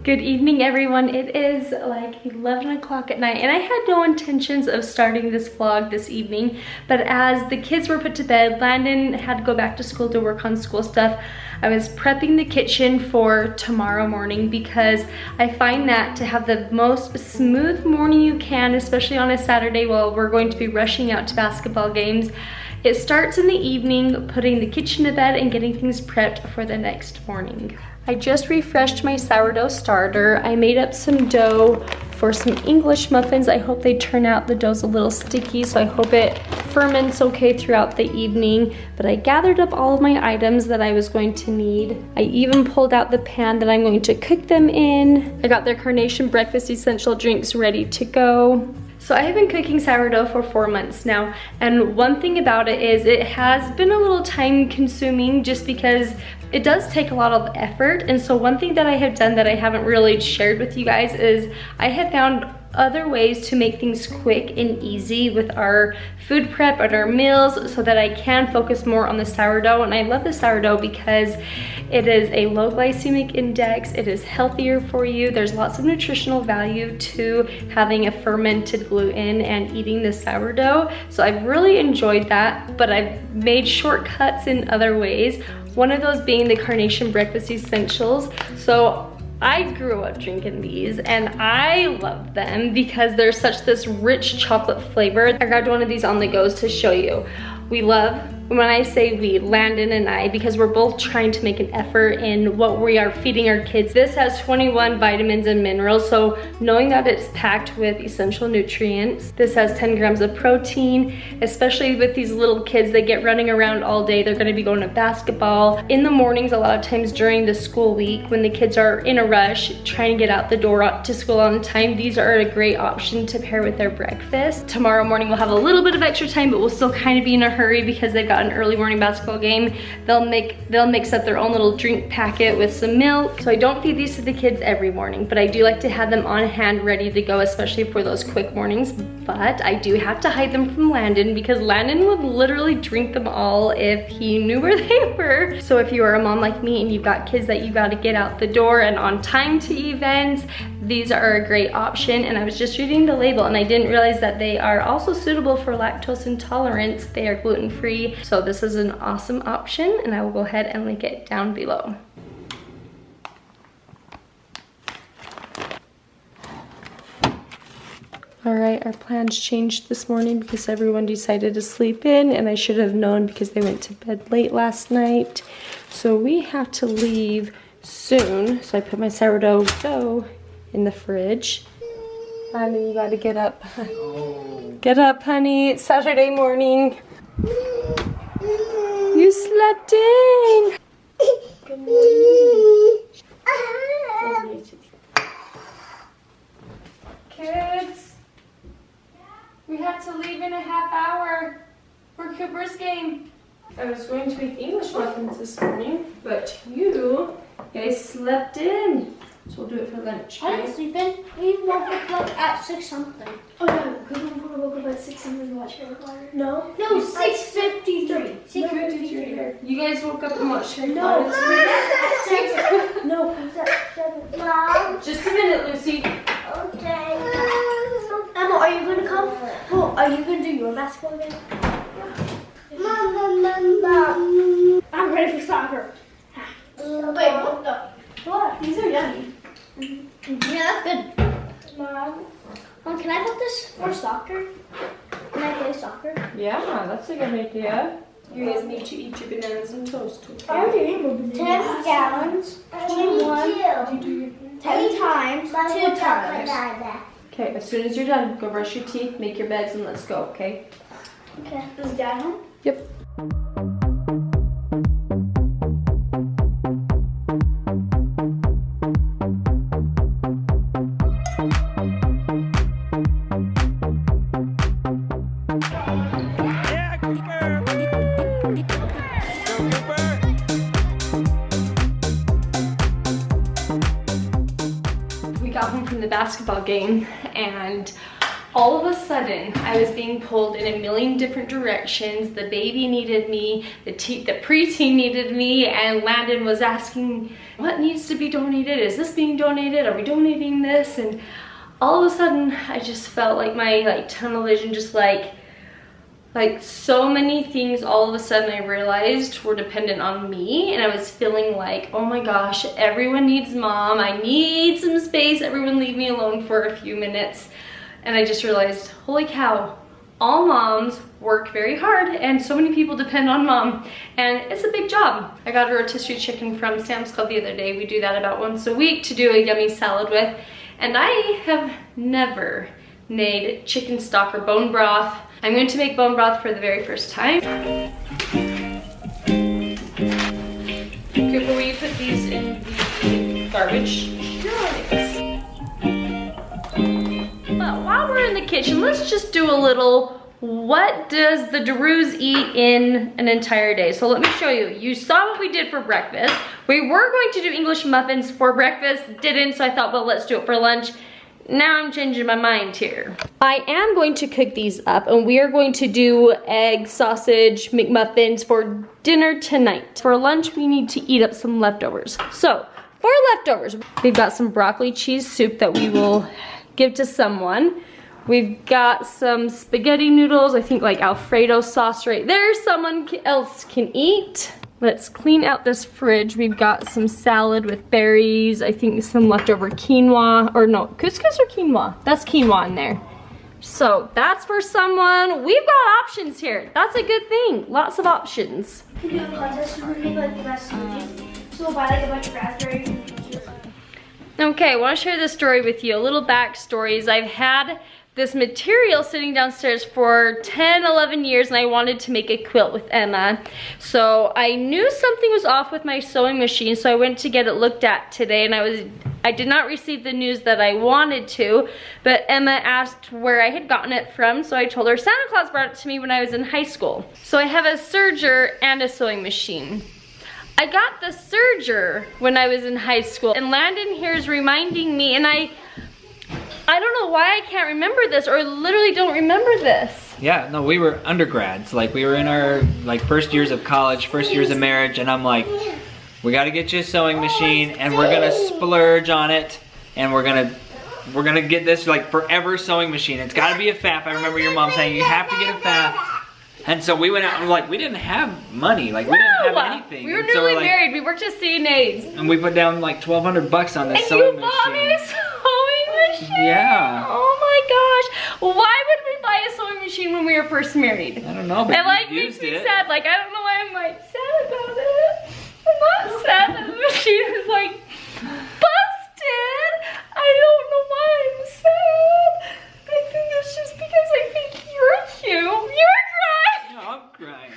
Good evening, everyone. It is like 11 o'clock at night and I had no intentions of starting this vlog this evening, but as the kids were put to bed, Landon had to go back to school to work on school stuff. I was prepping the kitchen for tomorrow morning because I find that to have the most smooth morning you can, especially on a Saturday while we're going to be rushing out to basketball games, it starts in the evening, putting the kitchen to bed and getting things prepped for the next morning. I just refreshed my sourdough starter. I made up some dough for some English muffins. I hope they turn out. The dough's a little sticky, so I hope it ferments okay throughout the evening. But I gathered up all of my items that I was going to need. I even pulled out the pan that I'm going to cook them in. I got their Carnation breakfast essential drinks ready to go. So I have been cooking sourdough for 4 months now, and one thing about it is it has been a little time consuming just because it does take a lot of effort. And so one thing that I have done that I haven't really shared with you guys is I have found other ways to make things quick and easy with our food prep and our meals so that I can focus more on the sourdough. And I love the sourdough because it is a low glycemic index, it is healthier for you, there's lots of nutritional value to having a fermented gluten and eating the sourdough. So I've really enjoyed that, but I've made shortcuts in other ways. One of those being the Carnation breakfast essentials. So I grew up drinking these and I love them because they're such this rich chocolate flavor. I grabbed one of these on the goes to show you. We love, when I say we, Landon and I, because we're both trying to make an effort in what we are feeding our kids. This has 21 vitamins and minerals, so knowing that it's packed with essential nutrients. This has 10 grams of protein, especially with these little kids. They get running around all day. They're gonna be going to basketball. In the mornings, a lot of times during the school week, when the kids are in a rush, trying to get out the door to school on time, these are a great option to pair with their breakfast. Tomorrow morning, we'll have a little bit of extra time, but we'll still kind of be in a hurry because they've got an early morning basketball game. They'll mix up their own little drink packet with some milk. So I don't feed these to the kids every morning, but I do like to have them on hand ready to go, especially for those quick mornings. But I do have to hide them from Landon because Landon would literally drink them all if he knew where they were. So if you are a mom like me and you've got kids that you got to get out the door and on time to events, these are a great option. And I was just reading the label and I didn't realize that they are also suitable for lactose intolerance. They are gluten-free, so this is an awesome option, and I will go ahead and link it down below. All right, our plans changed this morning because everyone decided to sleep in, and I should have known because they went to bed late last night. So we have to leave soon. So I put my sourdough dough in the fridge. And then you gotta get up. Get up, honey. It's Saturday morning. You slept in. Good morning. Kids, we have to leave in a half hour for Cooper's game. I was going to make English muffins this morning, but you guys slept in. So we'll do it for lunch. I didn't sleep in. We woke up at 6 something. Oh no, because we woke up at 6 something to watch Harry Potter. No, 6:53. 6:53. You guys woke up and watched Harry No. Potter this weekend? No, it was at 7. Mom. Just a minute, Lucy. Okay. Emma, are you gonna come? Oh, are you gonna do your basketball game? Mom. I'm ready for soccer. Wait, what the? What? These are yummy. Yeah, that's good. Mom, can I put this for soccer? Can I play soccer? Yeah, that's a good idea. You guys need to eat your bananas and toast, okay? I already ate my bananas. 10 gallons, 21, 10 times, 2 times. Okay, as soon as you're done, go brush your teeth, make your beds, and let's go, okay? Okay. Is Dad home? Yep. We got home from the basketball game and all of a sudden, I was being pulled in a million different directions. The baby needed me, the preteen needed me, and Landon was asking, what needs to be donated? Is this being donated? Are we donating this? And all of a sudden, I just felt like my tunnel vision, just like so many things all of a sudden I realized were dependent on me, and I was feeling like, oh my gosh, everyone needs mom. I need some space. Everyone leave me alone for a few minutes. And I just realized, holy cow, all moms work very hard and so many people depend on mom. And it's a big job. I got a rotisserie chicken from Sam's Club the other day. We do that about once a week to do a yummy salad with. And I have never made chicken stock or bone broth. I'm going to make bone broth for the very first time. Will you put these in the garbage? While we're in the kitchen, let's just do a little, what does the Derus eat in an entire day? So let me show you. You saw what we did for breakfast. We were going to do English muffins for breakfast, didn't, so I thought, well, let's do it for lunch. Now I'm changing my mind here. I am going to cook these up, and we are going to do egg, sausage, McMuffins for dinner tonight. For lunch, we need to eat up some leftovers. So, for leftovers, we've got some broccoli cheese soup that we will give to someone. We've got some spaghetti noodles, I think like Alfredo sauce right there, someone else can eat. Let's clean out this fridge. We've got some salad with berries, I think some leftover quinoa, or no, couscous or quinoa? That's quinoa in there. So that's for someone. We've got options here. That's a good thing, lots of options. We do a contest where we make like the best smoothie. So we'll buy like a bunch of raspberries and peaches. Okay, I want to share this story with you. A little backstory is I've had this material sitting downstairs for 10, 11 years, and I wanted to make a quilt with Emma. So I knew something was off with my sewing machine, so I went to get it looked at today, and I did not receive the news that I wanted to, but Emma asked where I had gotten it from, so I told her Santa Claus brought it to me when I was in high school. So I have a serger and a sewing machine. I got the serger when I was in high school, and Landon here is reminding me, and I don't know why I can't remember this, or literally don't remember this. Yeah, no, we were undergrads. Like, we were in our first years of college, first years of marriage, and I'm like, we gotta get you a sewing machine, and we're gonna splurge on it, and we're gonna get this forever sewing machine. It's gotta be a FAF. I remember your mom saying you have to get a FAF. And so we went out and we didn't have money, we didn't have anything. We were newly married, we worked at CNA's. And we put down $1,200 on this sewing machine. And you bought me a sewing machine? Yeah. Oh my gosh. Why would we buy a sewing machine when we were first married? I don't know, but it you used makes me it. sad, I don't know why I'm sad about it. I'm not sad that the machine is busted. I don't know why I'm sad. I think it's just because I think you're cute. You're crying. No, I'm crying.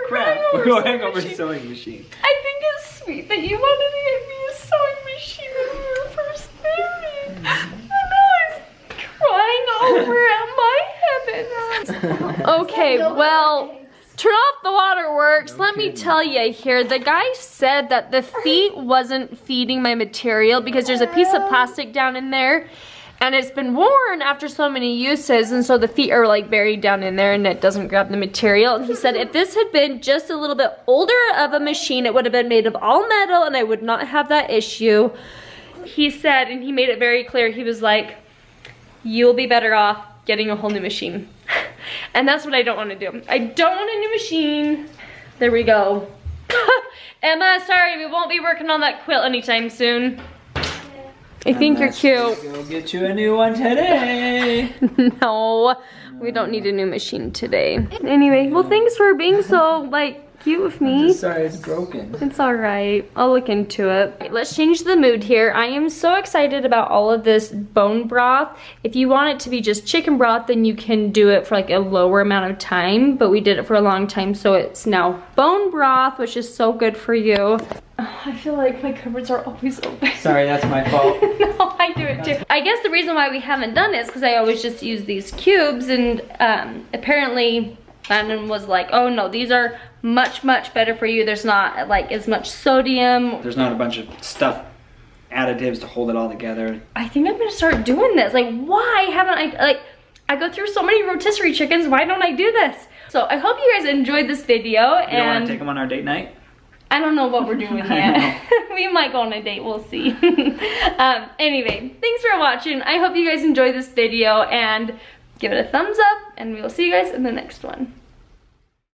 Crap. We're going over sewing machine. I think it's sweet that you wanted to get me a sewing machine when we were first married. And now I'm crying over at my heavens. Okay, well, turn off the waterworks. Okay. Let me tell you here, the guy said that the feet wasn't feeding my material because there's a piece of plastic down in there. And it's been worn after so many uses, and so the feet are buried down in there and it doesn't grab the material. And he said if this had been just a little bit older of a machine, it would have been made of all metal and I would not have that issue. He said, and he made it very clear, he was like, you'll be better off getting a whole new machine. And that's what I don't want to do. I don't want a new machine. There we go. Emma, sorry, we won't be working on that quilt anytime soon. I think you're cute. Go get you a new one today. No, we don't need a new machine today. Anyway, well, thanks for being so cute with me. I'm just sorry it's broken. It's all right. I'll look into it. Let's change the mood here. I am so excited about all of this bone broth. If you want it to be just chicken broth, then you can do it for a lower amount of time, but we did it for a long time, so it's now bone broth, which is so good for you. Oh, I feel like my cupboards are always open. Sorry, that's my fault. No, I do it too. I guess the reason why we haven't done it is because I always just use these cubes, and apparently Landon was like, oh no, these are much better for you. There's not as much sodium. There's not a bunch of stuff, additives to hold it all together. I think I'm gonna start doing this. Why haven't I, I go through so many rotisserie chickens, why don't I do this? So I hope you guys enjoyed this video. You don't want to take them on our date night? I don't know what we're doing yet. We might go on a date, we'll see. Anyway, thanks for watching. I hope you guys enjoyed this video and give it a thumbs up, and we will see you guys in the next one.